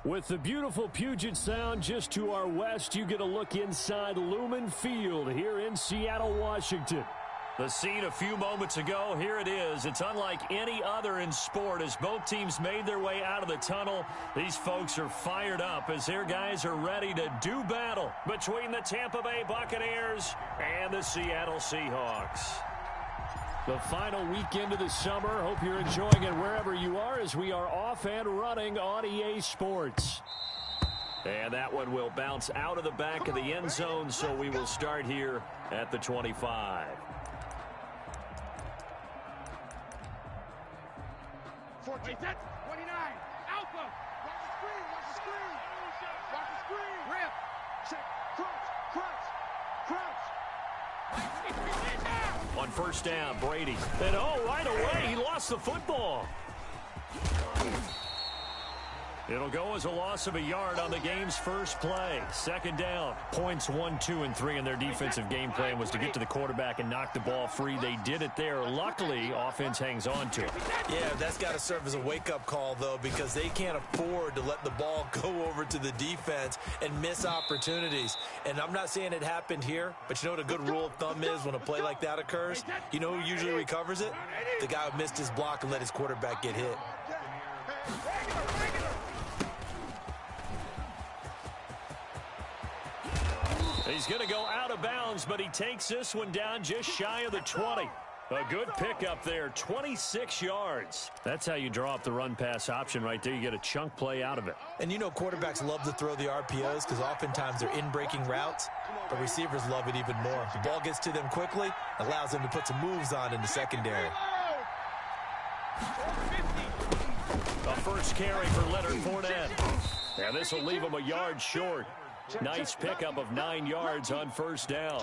With the beautiful Puget Sound just to our west, you get a look inside Lumen Field here in Seattle, Washington. The scene a few moments ago, here it is. It's unlike any other in sport as both teams made their way out of the tunnel. These folks are fired up as their guys are ready to do battle between the Tampa Bay Buccaneers and the Seattle Seahawks. The final weekend of the summer. Hope you're enjoying it wherever you are as we are off and running on EA Sports. And that one will bounce out of the back of the end zone, so we will start here at the 25. 14, 29, Alpha, watch the screen, rip, check, crunch. On first down, Brady. And right away, he lost the football. It'll go as a loss of a yard on the game's first play. Second down. Points 1, 2, and 3 in their defensive game plan was to get to the quarterback and knock the ball free. They did it there. Luckily, offense hangs on to it. Yeah, that's got to serve as a wake-up call, though, because they can't afford to let the ball go over to the defense and miss opportunities. And I'm not saying it happened here, but you know what a good rule of thumb is when a play like that occurs? You know who usually recovers it? The guy who missed his block and let his quarterback get hit. He's going to go out of bounds, but he takes this one down just shy of the 20. A good pickup there, 26 yards. That's how you draw up the run-pass option right there. You get a chunk play out of it. And you know quarterbacks love to throw the RPOs because oftentimes they're in-breaking routes, but receivers love it even more. The ball gets to them quickly, allows them to put some moves on in the secondary. The first carry for Leonard Fournette. And this will leave him a yard short. Nice pickup of 9 yards on first down.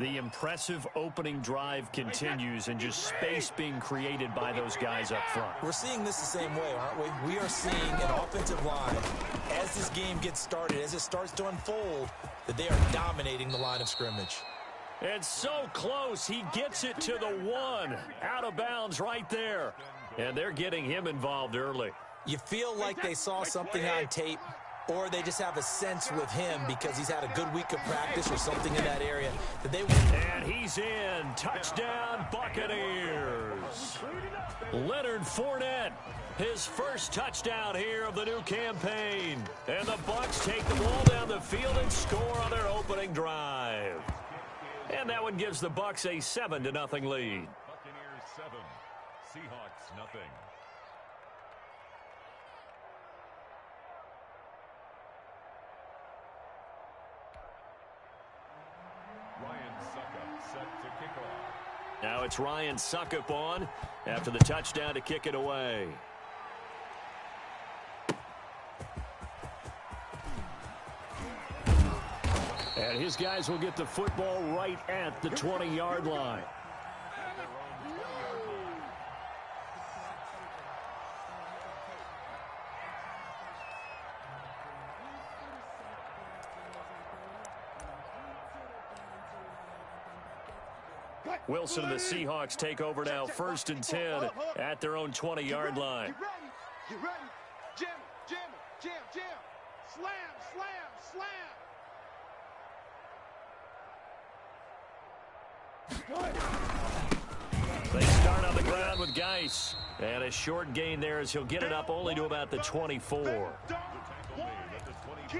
The impressive opening drive continues and just space being created by those guys up front. We're seeing this the same way, aren't we? We are seeing an offensive line, as this game gets started, as it starts to unfold, that they are dominating the line of scrimmage. It's so close. He gets it to the 1. Out of bounds right there. And they're getting him involved early. You feel like they saw something on tape, or they just have a sense with him because he's had a good week of practice or something in that area that they. And he's in. Touchdown, Buccaneers. Leonard Fournette, his first touchdown here of the new campaign. And the Bucs take the ball down the field and score on their opening drive. And that one gives the Bucs a 7-0 lead. Buccaneers 7, Seahawks nothing. Now it's Ryan Suckup on after the touchdown to kick it away. And his guys will get the football right at the 20-yard line. Wilson and the Seahawks take over now, 1st and 10 at their own 20-yard line. Get ready. Jam. Slam. They start on the ground with Geis. And a short gain there as he'll get it up only to about the 24.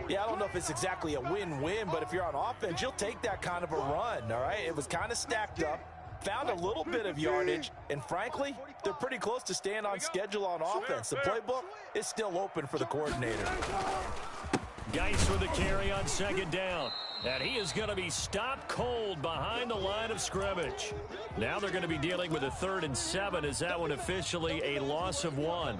Yeah, I don't know if it's exactly a win-win, but if you're on offense, you'll take that kind of a run, all right? It was kind of stacked up, found a little bit of yardage, and frankly, they're pretty close to staying on schedule on offense. The playbook is still open for the coordinator. Geis with the carry on second down. And he is going to be stopped cold behind the line of scrimmage. Now they're going to be dealing with a 3rd and 7 as that one officially a loss of 1.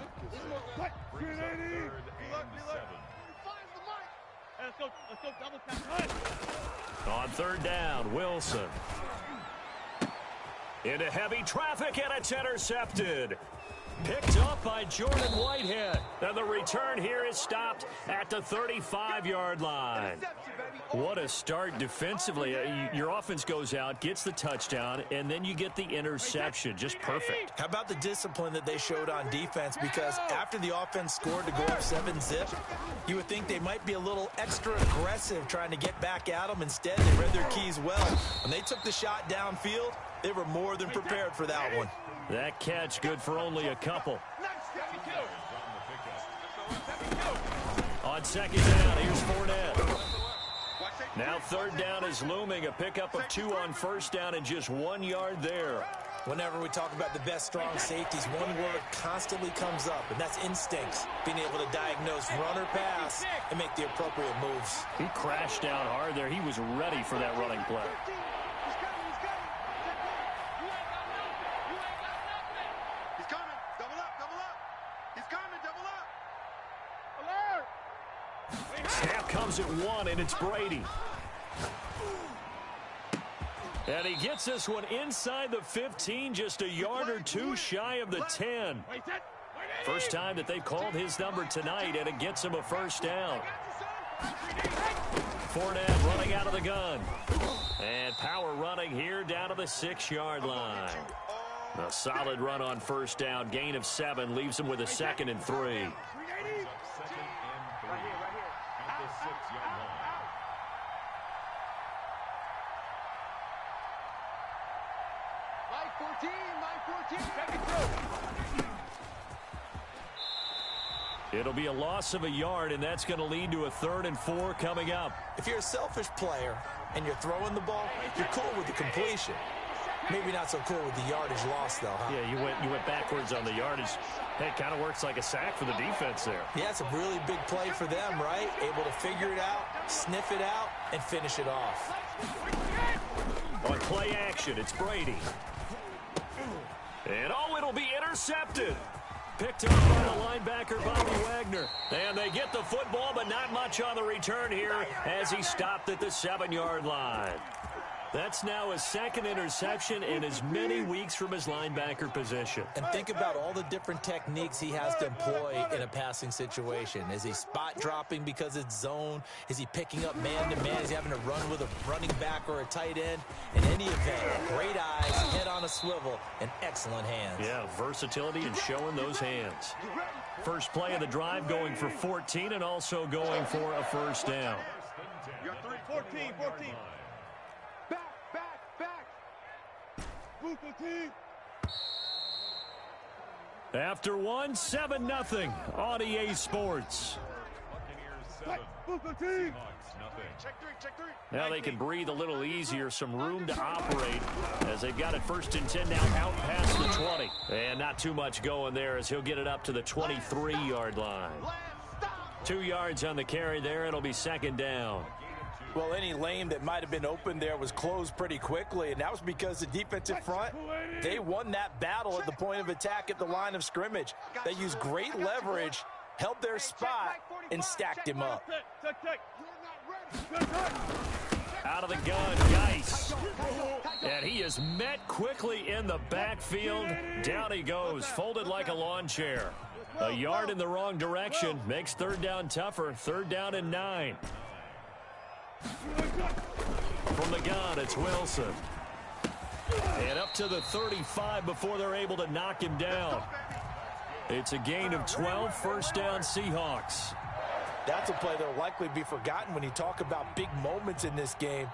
On 3rd down, Wilson. Into heavy traffic, and it's intercepted. Picked up by Jordan Whitehead. And the return here is stopped at the 35-yard line. What a start defensively. Your offense goes out, gets the touchdown, and then you get the interception. Just perfect. How about the discipline that they showed on defense? Because after the offense scored to go up 7-zip, you would think they might be a little extra aggressive trying to get back at them. Instead, they read their keys well. When they took the shot downfield, they were more than prepared for that one. That catch good for only a couple. On second down, here's Fournette. Now third down is looming. A pickup of 2 on first down and just 1 yard there. Whenever we talk about the best strong safeties, one word constantly comes up, and that's instincts. Being able to diagnose run or pass and make the appropriate moves. He crashed down hard there. He was ready for that running play. Snap comes at 1, and it's Brady. And he gets this one inside the 15, just a yard or 2 shy of the 10. First time that they've called his number tonight, and it gets him a first down. Fournette running out of the gun. And power running here down to the 6-yard line. A solid run on first down. Gain of 7 leaves him with a 2nd and 3. It'll be a loss of a yard, and that's going to lead to a 3rd and 4 coming up. If you're a selfish player and you're throwing the ball, you're cool with the completion. Maybe not so cool with the yardage loss, though, huh? Yeah, you went backwards on the yardage. It kind of works like a sack for the defense there. Yeah, it's a really big play for them, right? Able to figure it out, sniff it out, and finish it off. On play action, it's Brady. And it'll be intercepted. Picked up by the linebacker, Bobby Wagner. And they get the football, but not much on the return here as he stopped at the 7-yard line. That's now his 2nd interception in as many weeks from his linebacker position. And think about all the different techniques he has to employ in a passing situation. Is he spot dropping because it's zone? Is he picking up man-to-man? Is he having to run with a running back or a tight end? In any event, great eyes, head on a swivel, and excellent hands. Yeah, versatility and showing those hands. First play of the drive going for 14 and also going for a first down. 14. After 1, 7-0 on EA Sports. Now they can breathe a little easier, some room to operate as they've got it 1st and 10 now out past the 20. And not too much going there as he'll get it up to the 23-yard line. 2 yards on the carry there. It'll be 2nd down. Well, any lane that might have been open there was closed pretty quickly, and that was because the defensive front, they won that battle at the point of attack at the line of scrimmage. They used great leverage, held their spot, and stacked him up. Out of the gun, Geis. And he is met quickly in the backfield. Down he goes, folded like a lawn chair. A yard in the wrong direction makes 3rd down tougher. 3rd down and 9. From the gun, it's Wilson. And up to the 35 before they're able to knock him down. It's a gain of 12, first down Seahawks. That's a play that will likely be forgotten when you talk about big moments in this game.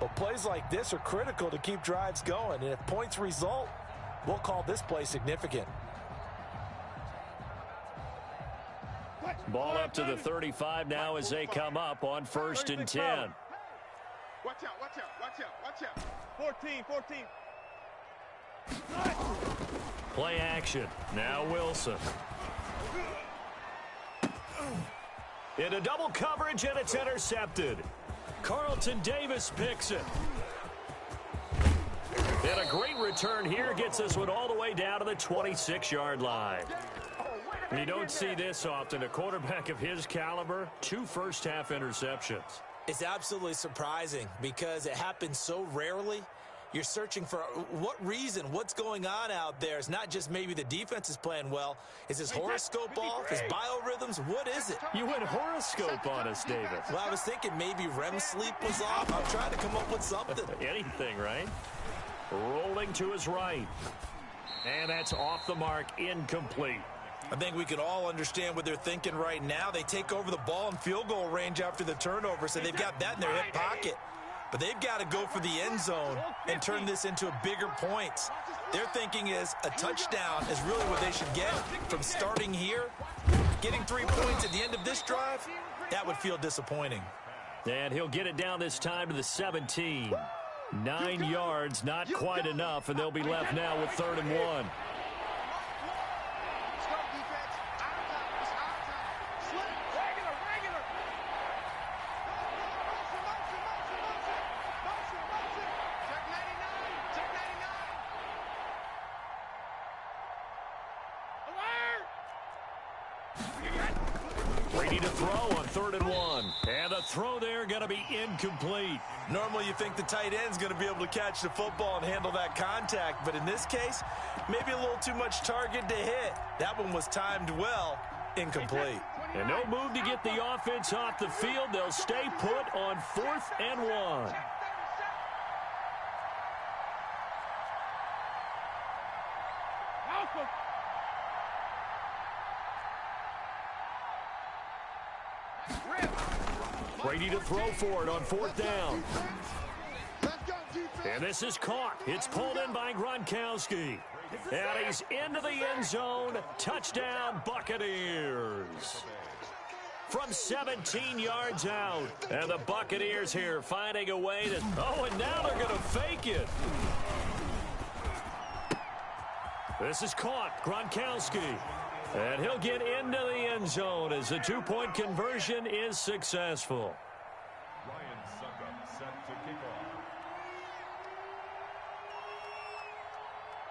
But plays like this are critical to keep drives going. And if points result, we'll call this play significant. Ball up to the 35 now as they come up on 1st and 10. Watch out. 14. Play action. Now Wilson. Into double coverage, and it's intercepted. Carlton Davis picks it. And a great return here gets this one all the way down to the 26-yard line. You don't see this often. A quarterback of his caliber, 2 first-half interceptions. It's absolutely surprising because it happens so rarely. You're searching for what reason, what's going on out there. It's not just maybe the defense is playing well. Is his horoscope off, his biorhythms? What is it? You went horoscope on us, David. Well, I was thinking maybe REM sleep was off. I'm trying to come up with something. Anything, right? Rolling to his right. And that's off the mark, incomplete. I think we can all understand what they're thinking right now. They take over the ball in field goal range after the turnover, so they've got that in their hip pocket. But they've got to go for the end zone and turn this into a bigger points. Their thinking is a touchdown is really what they should get from starting here. Getting 3 points at the end of this drive, that would feel disappointing. And he'll get it down this time to the 17. 9 yards, not quite enough, and they'll be left now with 3rd and 1. Ready to throw on 3rd and 1. And the throw there going to be incomplete. Normally you think the tight end's going to be able to catch the football and handle that contact, but in this case, maybe a little too much target to hit. That one was timed well, incomplete. And no move to get the offense off the field. They'll stay put on 4th and 1. Ready to throw for it on 4th down. And this is caught. It's pulled in by Gronkowski. And he's into the end zone. Touchdown, Buccaneers. From 17 yards out. And the Buccaneers here finding a way to... Oh, and now they're going to fake it. This is caught. Gronkowski. And he'll get into the end zone as the 2-point conversion is successful. Ryan Suckup set to kick off.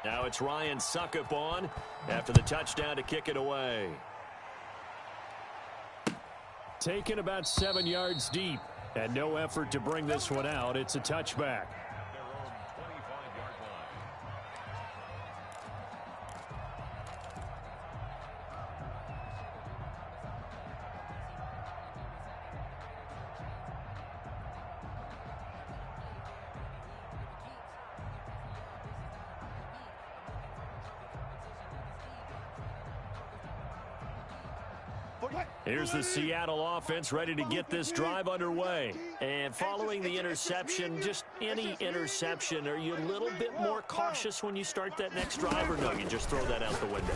Now it's Ryan Suckup on after the touchdown to kick it away. Taken about 7 yards deep and no effort to bring this one out. It's a touchback. Their own 25-yard line. Here's the Seattle offense ready to get this drive underway. And following the interception, just any interception, are you a little bit more cautious when you start that next drive, or no, you just throw that out the window?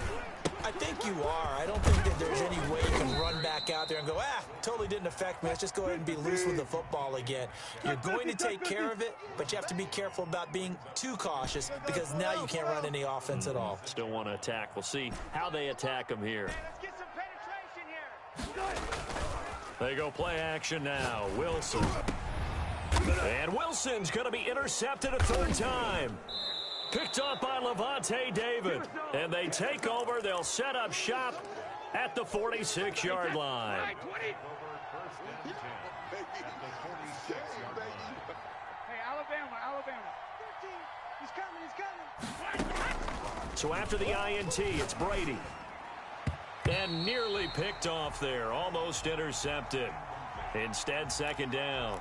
I think you are. I don't think that there's any way you can run back out there and go, totally didn't affect me. Let's just go ahead and be loose with the football again. You're going to take care of it, but you have to be careful about being too cautious because now you can't run any offense at all. Still want to attack. We'll see how they attack them here. They go play action now. Wilson. And Wilson's going to be intercepted a 3rd time. Picked up by Levante David. And they take over. They'll set up shop at the 46-yard line. Hey, Alabama. He's coming. So after the INT, it's Brady. And nearly picked off there. Almost intercepted. Instead, 2nd down.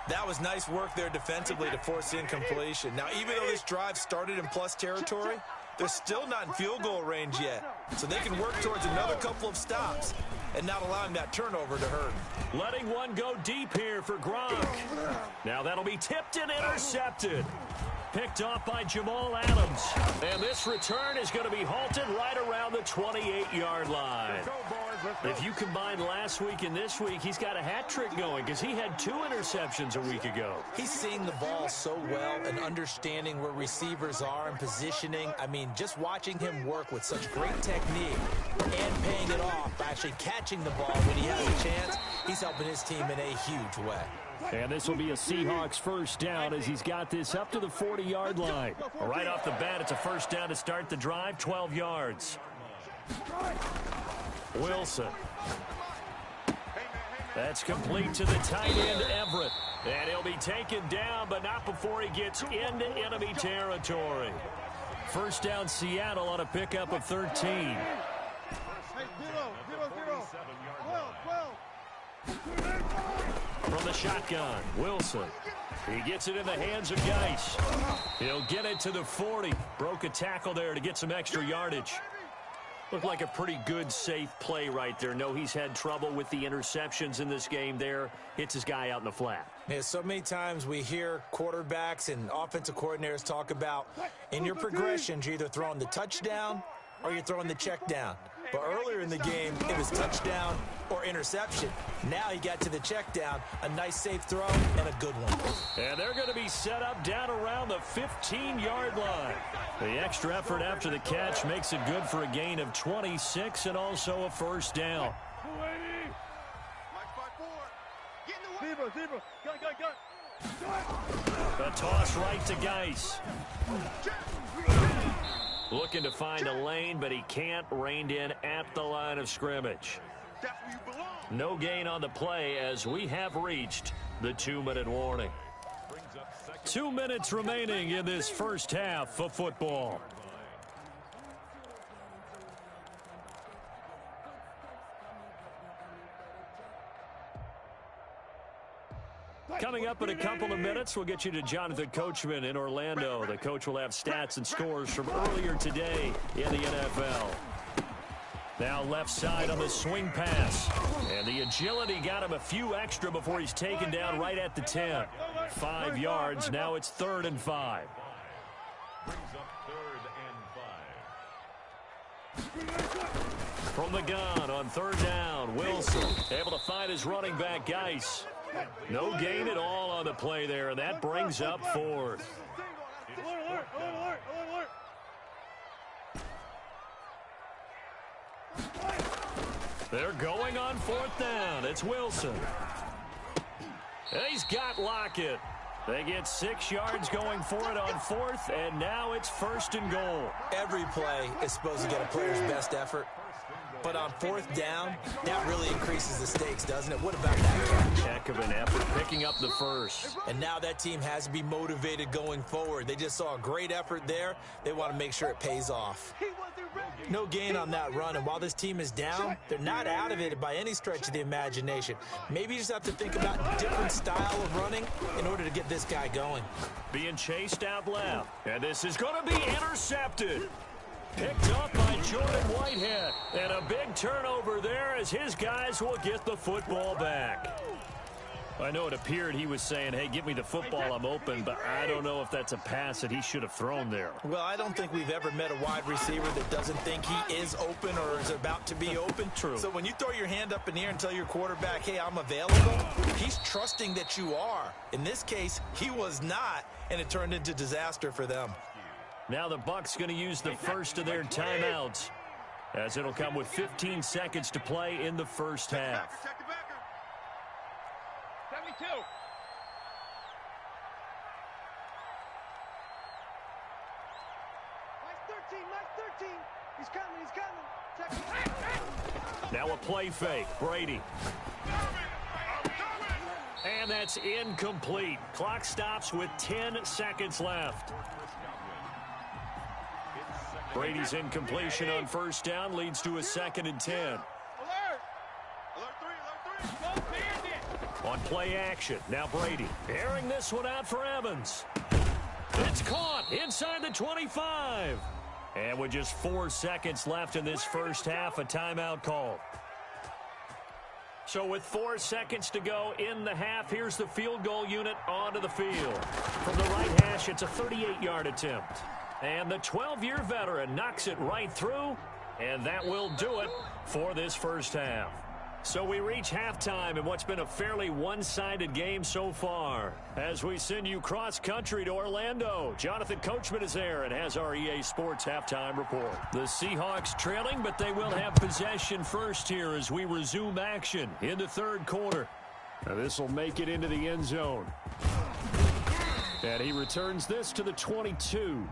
That was nice work there defensively to force the incompletion. Now, even though this drive started in plus territory, they're still not in field goal range yet. So they can work towards another couple of stops and not allowing that turnover to hurt. Letting one go deep here for Gronk. Now that'll be tipped and intercepted. Picked off by Jamal Adams. And this return is going to be halted right around the 28-yard line. If you combine last week and this week, he's got a hat trick going because he had 2 interceptions a week ago. He's seeing the ball so well and understanding where receivers are and positioning. I mean, just watching him work with such great technique and paying it off by actually catching the ball when he has a chance, he's helping his team in a huge way. And this will be a Seahawks 1st down as he's got this up to the 40-yard line. Right off the bat, it's a 1st down to start the drive, 12 yards. Wilson. That's complete to the tight end, Everett. And he'll be taken down, but not before he gets into enemy territory. First down, Seattle on a pickup of 13. Hey, 0, 0, 0. 12, 12. From the shotgun, Wilson. He gets it in the hands of Geis. He'll get it to the 40. Broke a tackle there to get some extra yardage. Looked like a pretty good, safe play right there. No, he's had trouble with the interceptions in this game there. Hits his guy out in the flat. Yeah, so many times we hear quarterbacks and offensive coordinators talk about in your progressions, you're either throwing the touchdown or you're throwing the check down. But earlier in the game, it was touchdown or interception. Now he got to the check down, a nice safe throw, and a good one. And they're going to be set up down around the 15-yard line. The extra effort after the catch makes it good for a gain of 26 and also a first down. Zebra, zebra. Gun. A toss right to Geis. Looking to find a lane, but he can't. Reined in at the line of scrimmage. That's where you belong. No gain on the play as we have reached the 2-minute warning. 2 minutes remaining in this first half of football. Coming up in a couple of minutes, we'll get you to Jonathan Coachman in Orlando. The coach will have stats and scores from earlier today in the NFL. Now left side on the swing pass. And the agility got him a few extra before he's taken down right at the 10. 5 yards. Now it's 3rd and 5. Brings up 3rd and 5. From the gun on 3rd down, Wilson able to find his running back, Geis. No gain at all on the play there, and that brings up 4th. Alert. They're going on 4th down. It's Wilson. And he's got Lockett. They get 6 yards going for it on 4th, and now it's 1st and goal. Every play is supposed to get a player's best effort. But on 4th down, that really increases the stakes, doesn't it? What about that catch? Heck of an effort, picking up the first. And now that team has to be motivated going forward. They just saw a great effort there. They want to make sure it pays off. No gain on that run, and while this team is down, they're not out of it by any stretch of the imagination. Maybe you just have to think about a different style of running in order to get this guy going. Being chased out left, and this is going to be intercepted. Picked up by Jordan Whitehead. And a big turnover there as his guys will get the football back. I know it appeared he was saying, hey, give me the football, I'm open, but I don't know if that's a pass that he should have thrown there. Well, I don't think we've ever met a wide receiver that doesn't think he is open or is about to be open. True. So when you throw your hand up in the air and tell your quarterback, hey, I'm available, he's trusting that you are. In this case, he was not, and it turned into disaster for them. Now the Bucs going to use the first of their timeouts, as it'll come with 15 seconds to play in the first half. 72. Mike 13. He's coming. Now a play fake. Brady. And that's incomplete. Clock stops with 10 seconds left. Brady's incompletion on 1st down leads to a 2nd and 10. Alert 3. On play action, now Brady airing this one out for Evans. It's caught inside the 25. And with just 4 seconds left in this first half, a timeout call. So with 4 seconds to go in the half, here's the field goal unit onto the field. From the right hash, it's a 38-yard attempt. And the 12-year veteran knocks it right through, and that will do it for this first half. So we reach halftime in what's been a fairly one-sided game so far. As we send you cross-country to Orlando, Jonathan Coachman is there and has our EA Sports halftime report. The Seahawks trailing, but they will have possession first here as we resume action in the 3rd quarter. Now this will make it into the end zone. And he returns this to the 22.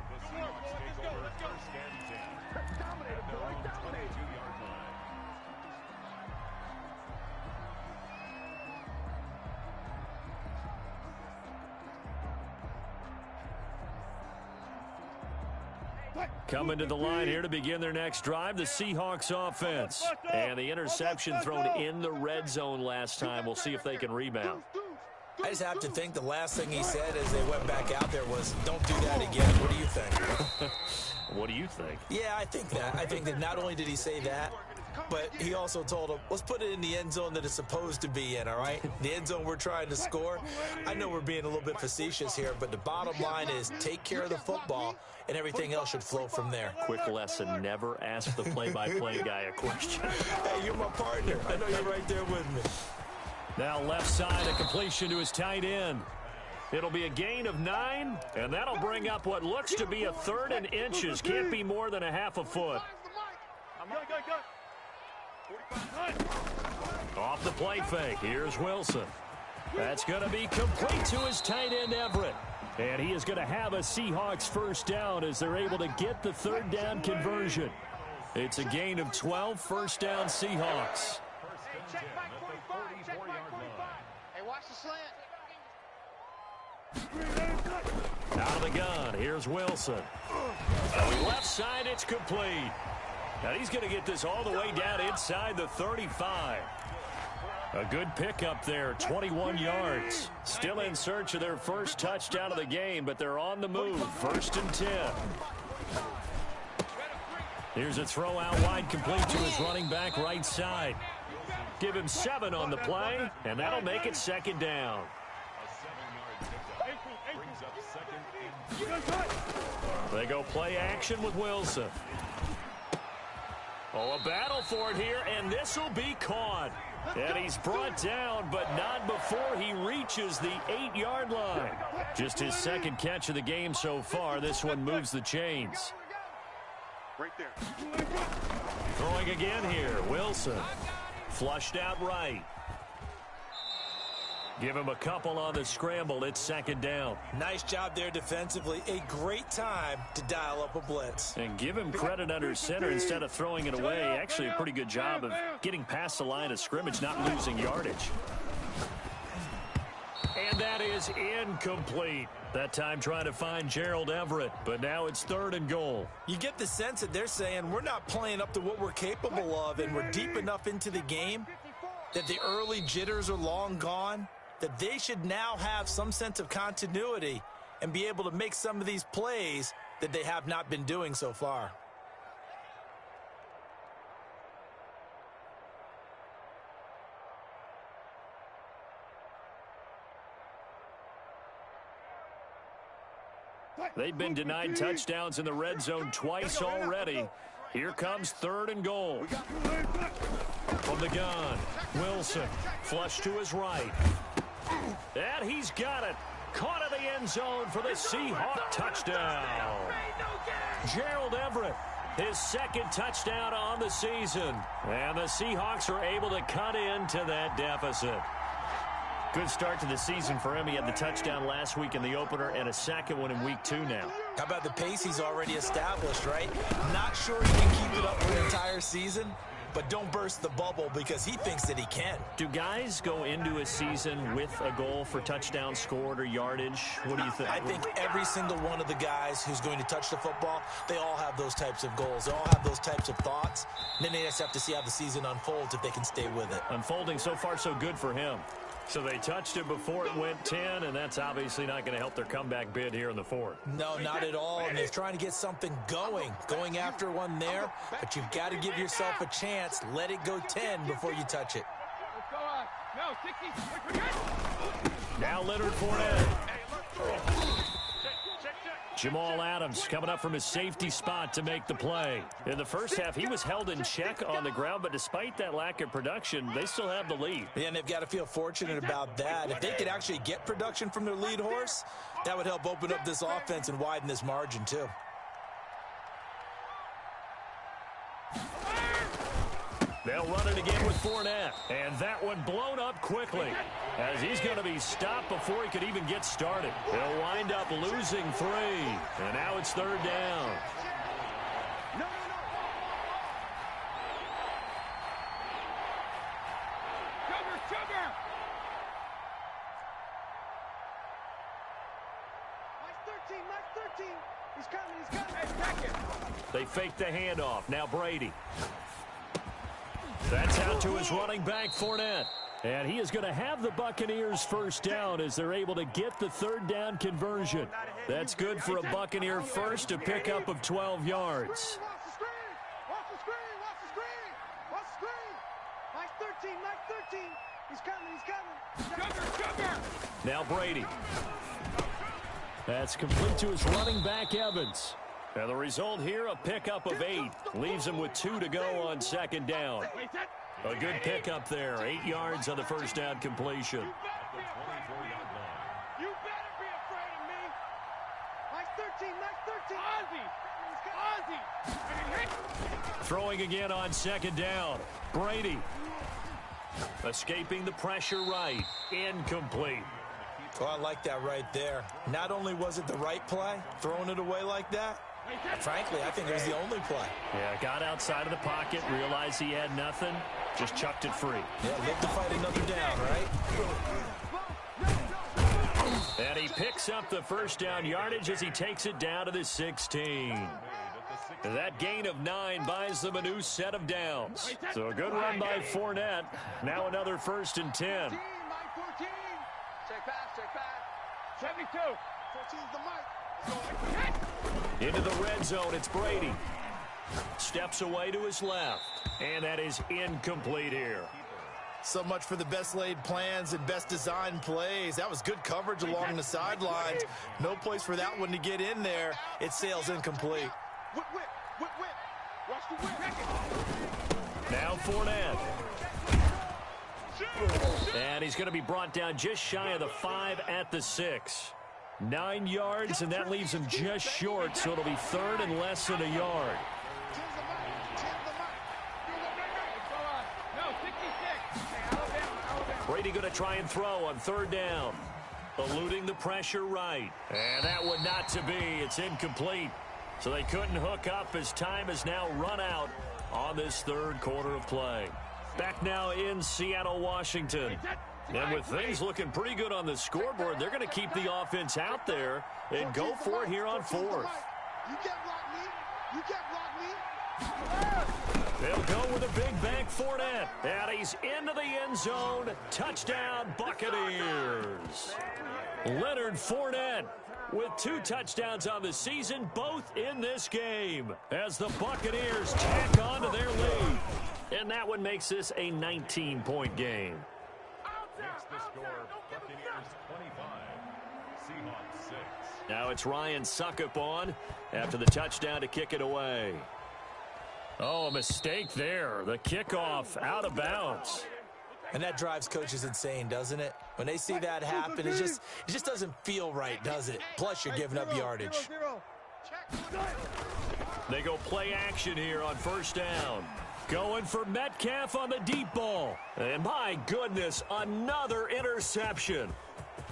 Coming to the line here to begin their next drive, the Seahawks offense. And the interception thrown in the red zone last time. We'll see if they can rebound. I just have to think the last thing he said as they went back out there was, don't do that again. What do you think? What do you think? Yeah, I think that. I think that not only did he say that, but he also told him, let's put it in the end zone that it's supposed to be in, all right? The end zone we're trying to score. I know we're being a little bit facetious here, but the bottom line is take care of the football, and everything else should flow from there. Quick lesson, never ask the play-by-play guy a question. Hey, you're my partner. I know you're right there with me. Now left side, a completion to his tight end. It'll be a gain of 9, and that'll bring up what looks to be a 3rd and inches. Can't be more than a half a foot. Off the play fake, here's Wilson. That's going to be complete to his tight end, Everett. And he is going to have a Seahawks first down as they're able to get the 3rd down conversion. It's a gain of 12, first down Seahawks. Check back 45. Check back 45. Hey, watch the slant. Out of the gun, here's Wilson. Going left side, it's complete. Now he's going to get this all the way down inside the 35. A good pickup there, 21 yards. Still in search of their first touchdown of the game, but they're on the move, 1st and 10. Here's a throw out wide, complete to his running back right side. Give him 7 on the play, and that'll make it 2nd down. They go play action with Wilson. Oh, a battle for it here, and this will be caught. And he's brought down, but not before he reaches the 8-yard line. Just his 2nd catch of the game so far. This one moves the chains. Right there. Throwing again here, Wilson. Flushed out right. Give him a couple on the scramble. It's 2nd down. Nice job there defensively. A great time to dial up a blitz. And give him credit under center instead of throwing it away. Actually a pretty good job of getting past the line of scrimmage, not losing yardage. And that is incomplete. That time trying to find Gerald Everett, but now it's 3rd and goal. You get the sense that they're saying we're not playing up to what we're capable of, and we're deep enough into the game that the early jitters are long gone, that they should now have some sense of continuity and be able to make some of these plays that they have not been doing so far. They've been denied touchdowns in the red zone twice already. Here comes 3rd and goal. From the gun, Wilson, flush to his right. And he's got it. Caught in the end zone for the Seahawk touchdown. Gerald Everett, his 2nd touchdown on the season. And the Seahawks are able to cut into that deficit. Good start to the season for him. He had the touchdown last week in the opener and a 2nd one in week 2 now. How about the pace he's already established, right? Not sure he can keep it up for the entire season, but don't burst the bubble because he thinks that he can. Do guys go into a season with a goal for touchdown scored or yardage? What do you think? I think every single one of the guys who's going to touch the football, they all have those types of goals. They all have those types of thoughts. And then they just have to see how the season unfolds if they can stay with it. Unfolding so far so good for him. So they touched it before it went 10, and that's obviously not going to help their comeback bid here in the 4th. No, not at all. And they're trying to get something going after one there. But you've got to give yourself a chance. Let it go 10 before you touch it. Now Leonard Fournette. Jamal Adams coming up from his safety spot to make the play. In the first half, he was held in check on the ground, but despite that lack of production, they still have the lead. Yeah, and they've got to feel fortunate about that. If they could actually get production from their lead horse, that would help open up this offense and widen this margin, too. They'll run it again with Fournette. And that one blown up quickly as he's going to be stopped before he could even get started. He'll wind up losing 3. And now it's 3rd down. Mark 13. He's coming. Hey, check it. They fake the handoff. Now Brady. That's out to his running back, Fournette. And he is going to have the Buccaneers first down as they're able to get the third down conversion. That's good for a Buccaneer first, a pickup of 12 yards. Watch the screen. Mike 13. He's coming. Sugar. Now Brady. That's complete to his running back, Evans. And the result here, a pickup of 8. Leaves him with 2 to go on second down. A good pickup there. 8 yards on the first down completion. You better be afraid of me. Mike 13. Ozzy. Throwing again on second down. Brady. Escaping the pressure right. Incomplete. Oh, I like that right there. Not only was it the right play, throwing it away like that, frankly, I think it was the only play. Yeah, got outside of the pocket, realized he had nothing, just chucked it free. Yeah, live to fight another down, right? And he picks up the first down yardage as he takes it down to the 16. That gain of 9 buys them a new set of downs. So a good run by Fournette. Now another 1st and 10. Mike 14. Check pass. 72. 14's the Mike. Into the red zone, it's Brady. Steps away to his left. And that is incomplete here. So much for the best laid plans and best designed plays. That was good coverage along the sidelines. No place for that one to get in there. It sails incomplete. Whip. Watch the whip. Now Fournette. And he's going to be brought down just shy of the 5 at the 6. 9 yards, and that leaves him just short, so it'll be 3rd and less than a yard. Brady going to try and throw on 3rd down. Eluding the pressure right. And that one not to be. It's incomplete. So they couldn't hook up as time has now run out on this 3rd quarter of play. Back now in Seattle, Washington. And with things looking pretty good on the scoreboard, they're going to keep the offense out there and go for it here on 4th. You can't block me. They'll go with a big back Fournette. And he's into the end zone. Touchdown, Buccaneers. Leonard Fournette with 2 touchdowns on the season, both in this game, as the Buccaneers tack on to their lead. And that one makes this a 19-point game. Next the score, Buccaneers 25, Seahawks 6. Now it's Ryan Suckup on after the touchdown to kick it away. Oh, a mistake there. The kickoff out of bounds. And that drives coaches insane, doesn't it? When they see that happen, it just doesn't feel right, does it? Plus, you're giving up yardage. They go play action here on 1st down. Going for Metcalf on the deep ball. And my goodness, another interception.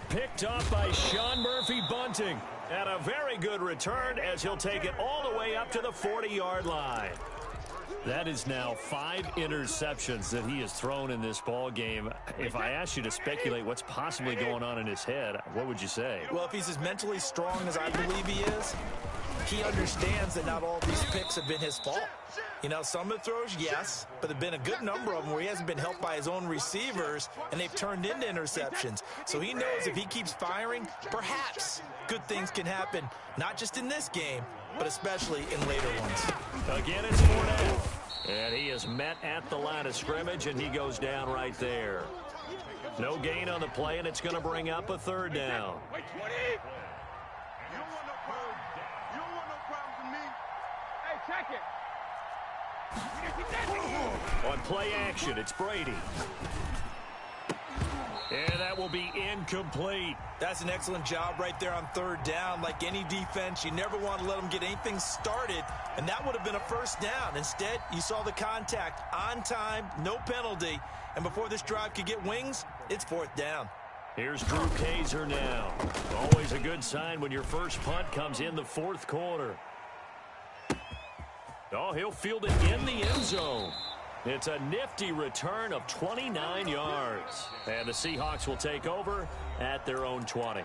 Picked off by Sean Murphy-Bunting. And a very good return as he'll take it all the way up to the 40-yard line. That is now 5 interceptions that he has thrown in this ball game. If I asked you to speculate what's possibly going on in his head, what would you say? Well, if he's as mentally strong as I believe he is, he understands that not all these picks have been his fault. You know, some of the throws, yes, but there have been a good number of them where he hasn't been helped by his own receivers, and they've turned into interceptions. So he knows if he keeps firing, perhaps good things can happen, not just in this game, but especially in later ones. Again, it's Fournette. And he is met at the line of scrimmage, and he goes down right there. No gain on the play, and it's going to bring up a 3rd down. You don't want no problems with me. Hey, check it. On play action, it's Brady. And that will be incomplete. That's an excellent job right there on 3rd down. Like any defense, you never want to let them get anything started, and that would have been a 1st down. Instead, you saw the contact on time, no penalty, and before this drive could get wings, it's 4th down. Here's Drew Kaiser now. Always a good sign when your first punt comes in the 4th quarter. Oh, he'll field it in the end zone. It's a nifty return of 29 yards. And the Seahawks will take over at their own 20.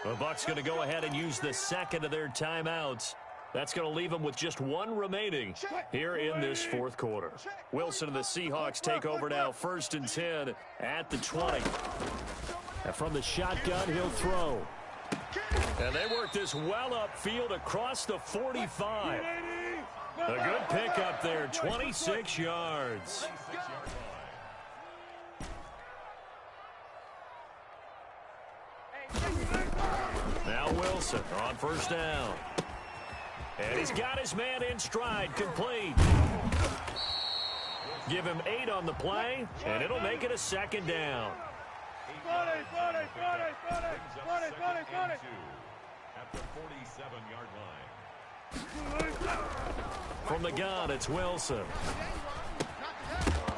The Bucs going to go ahead and use the second of their timeouts. That's going to leave them with just one remaining here in this fourth quarter. Wilson and the Seahawks take over now, 1st and 10 at the 20. And from the shotgun, he'll throw. And they work this well upfield across the 45. A good pickup there, 26 yards. Now Wilson on 1st down. And he's got his man in stride, complete. Give him 8 on the play, and it'll make it a 2nd down. At the 47-yard line. From the gun, it's Wilson.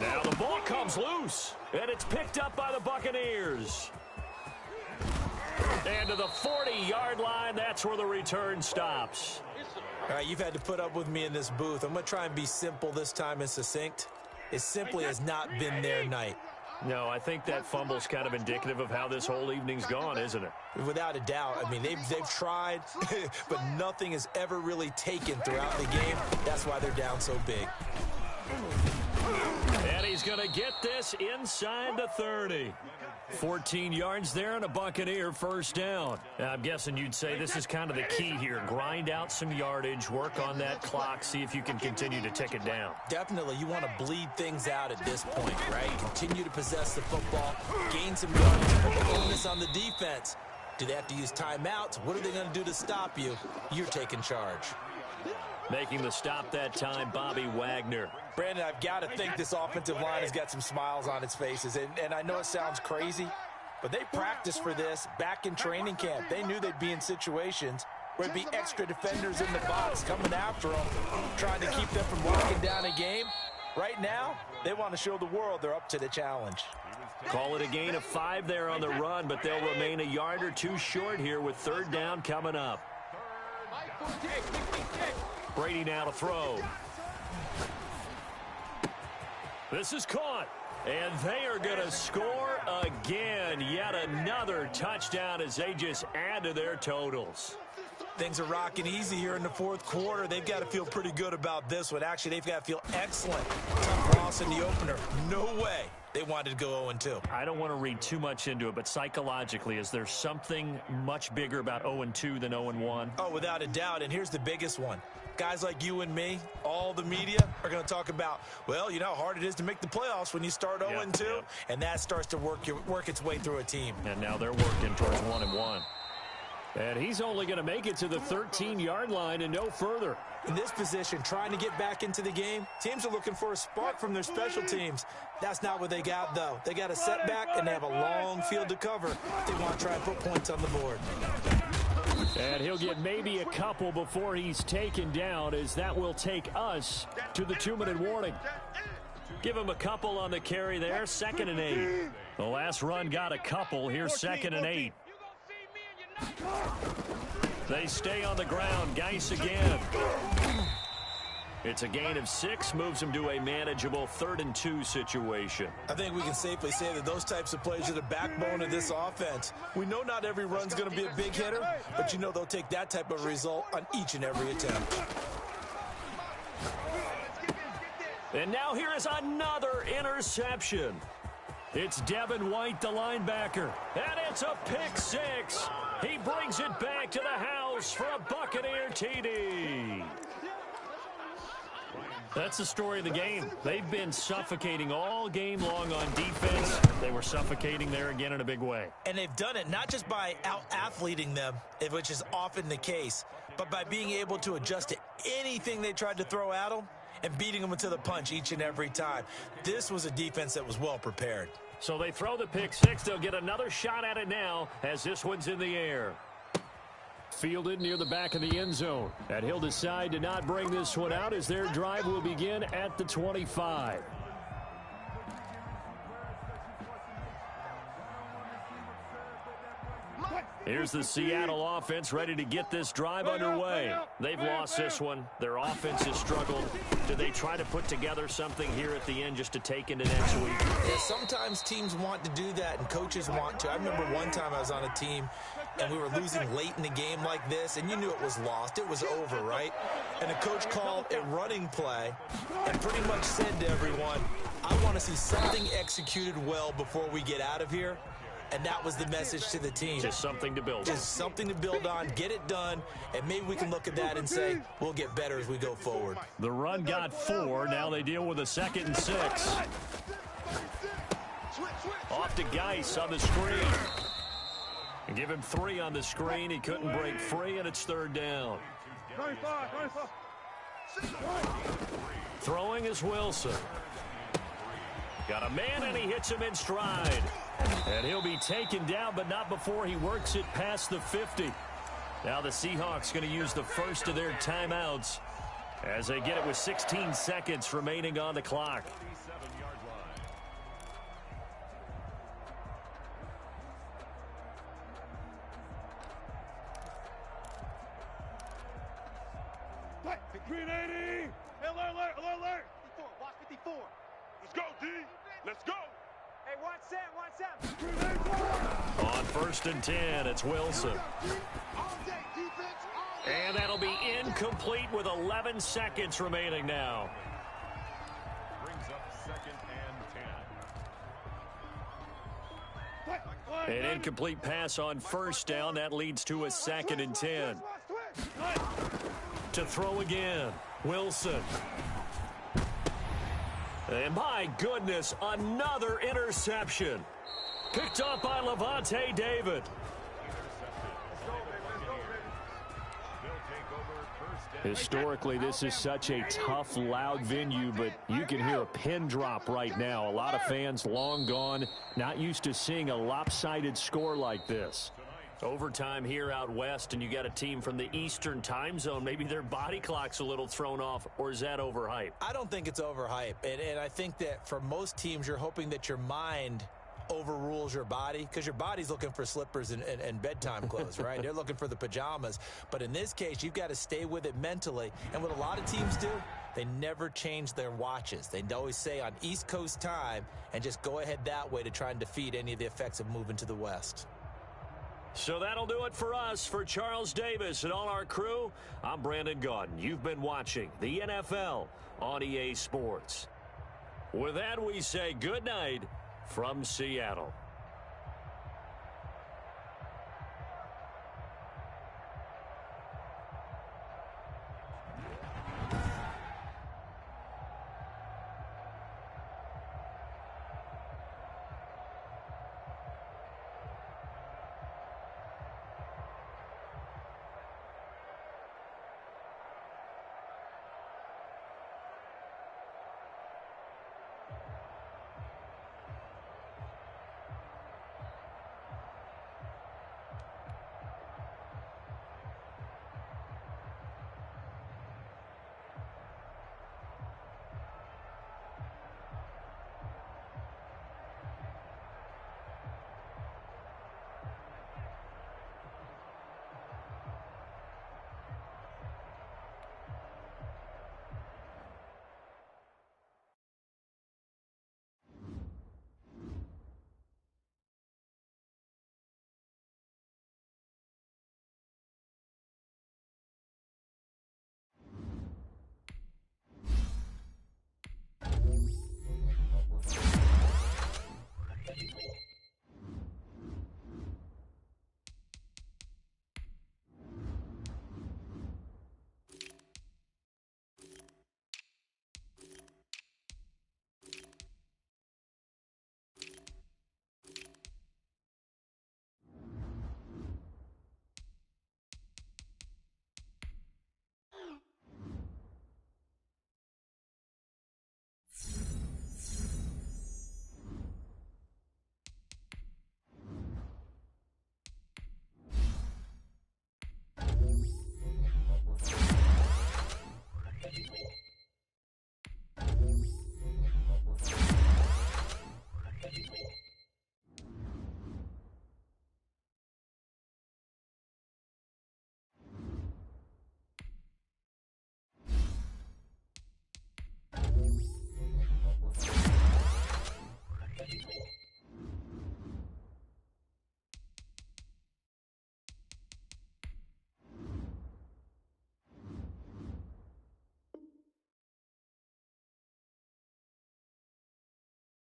Now the ball comes loose, and it's picked up by the Buccaneers. And to the 40-yard line, that's where the return stops. All right, you've had to put up with me in this booth. I'm going to try and be simple this time and succinct. It simply has not been their night. No, I think that fumble's kind of indicative of how this whole evening's gone, isn't it? Without a doubt. I mean, they've tried, but nothing has ever really taken throughout the game. That's why they're down so big. And he's going to get this inside the 30. 14 yards there and a Buccaneer 1st down. Now, I'm guessing you'd say this is kind of the key here. Grind out some yardage, work on that clock, see if you can continue to tick it down. Definitely, you want to bleed things out at this point, right? Continue to possess the football, gain some yardage, put the onus on the defense. Do they have to use timeouts? What are they going to do to stop you? You're taking charge. Making the stop that time, Bobby Wagner. Brandon, I've got to think this offensive line has got some smiles on its faces. And I know it sounds crazy, but they practiced for this back in training camp. They knew they'd be in situations where there'd be extra defenders in the box coming after them, trying to keep them from locking down a game. Right now, they want to show the world they're up to the challenge. Call it a gain of 5 there on the run, but they'll remain a yard or two short here with 3rd down coming up. Brady now to throw. This is caught. And they are going to score again. Yet another touchdown as they just add to their totals. Things are rocking easy here in the 4th quarter. They've got to feel pretty good about this one. Actually, they've got to feel excellent. Tough loss in the opener. No way they wanted to go 0-2. I don't want to read too much into it, but psychologically, is there something much bigger about 0-2 than 0-1? Oh, without a doubt. And here's the biggest one. Guys like you and me, all the media, are going to talk about, well, you know how hard it is to make the playoffs when you start 0-2, yep. And that starts to work its way through a team. And now they're working towards 1-1. And he's only going to make it to the 13-yard line and no further. In this position, trying to get back into the game, teams are looking for a spark from their special teams. That's not what they got, though. They got a setback, and they have a long field to cover if they want to try and put points on the board. And he'll get maybe a couple before he's taken down, as that will take us to the 2-minute warning. Give him a couple on the carry there, 2nd and 8. The last run got a couple. Here's 2nd and 8. They stay on the ground. Geis again. It's a gain of 6, moves him to a manageable 3rd and 2 situation. I think we can safely say that those types of plays are the backbone of this offense. We know not every run's going to be a big hitter, but you know they'll take that type of result on each and every attempt. And now here is another interception. It's Devin White, the linebacker, and it's a pick 6. He brings it back to the house for a Buccaneer TD. That's the story of the game. They've been suffocating all game long on defense. They were suffocating there again in a big way. And they've done it not just by out-athleting them, which is often the case, but by being able to adjust to anything they tried to throw at them and beating them to the punch each and every time. This was a defense that was well prepared. So they throw the pick 6. They'll get another shot at it now as this one's in the air. Fielded near the back of the end zone. And he'll decide to not bring this one out as their drive will begin at the 25. Here's the Seattle offense ready to get this drive underway. They've lost this one. Their offense has struggled. Do they try to put together something here at the end just to take into next week? Yeah, sometimes teams want to do that and coaches want to. I remember one time I was on a team and we were losing late in the game like this, and you knew it was lost. It was over, right? And the coach called a running play and pretty much said to everyone, I want to see something executed well before we get out of here. And that was the message to the team. Just something to build on. Just something to build on, get it done, and maybe we can look at that and say, we'll get better as we go forward. The run got 4. Now they deal with a 2nd and 6. Off to Geis on the screen. And give him 3 on the screen. He couldn't break free, and it's 3rd down. Throwing is Wilson. Got a man, and he hits him in stride. And he'll be taken down, but not before he works it past the 50. Now the Seahawks going to use the first of their timeouts as they get it with 16 seconds remaining on the clock. Alert! 54, watch 54. Let's go, D. Let's go. Hey, watch Sam. On 1st and 10, it's Wilson. And that'll be incomplete with 11 seconds remaining now. Brings up 2nd and 10. An incomplete pass on 1st down. That leads to a 2nd and 10. To throw again, Wilson. And my goodness, another interception. Picked up by Levante David. Historically, this is such a tough, loud venue, but you can hear a pin drop right now. A lot of fans long gone, not used to seeing a lopsided score like this. Overtime here out west, and you got a team from the Eastern time zone. Maybe their body clock's a little thrown off, or is that overhyped? I don't think it's overhyped, and I think that for most teams, you're hoping that your mind overrules your body, because your body's looking for slippers and bedtime clothes, right? They're looking for the pajamas. But in this case, you've got to stay with it mentally. And what a lot of teams do, they never change their watches. They always say on East Coast time, and just go ahead that way to try and defeat any of the effects of moving to the West. So that'll do it for us. For Charles Davis and all our crew, I'm Brandon Gaudin. You've been watching the NFL on EA Sports. With that, we say good night from Seattle.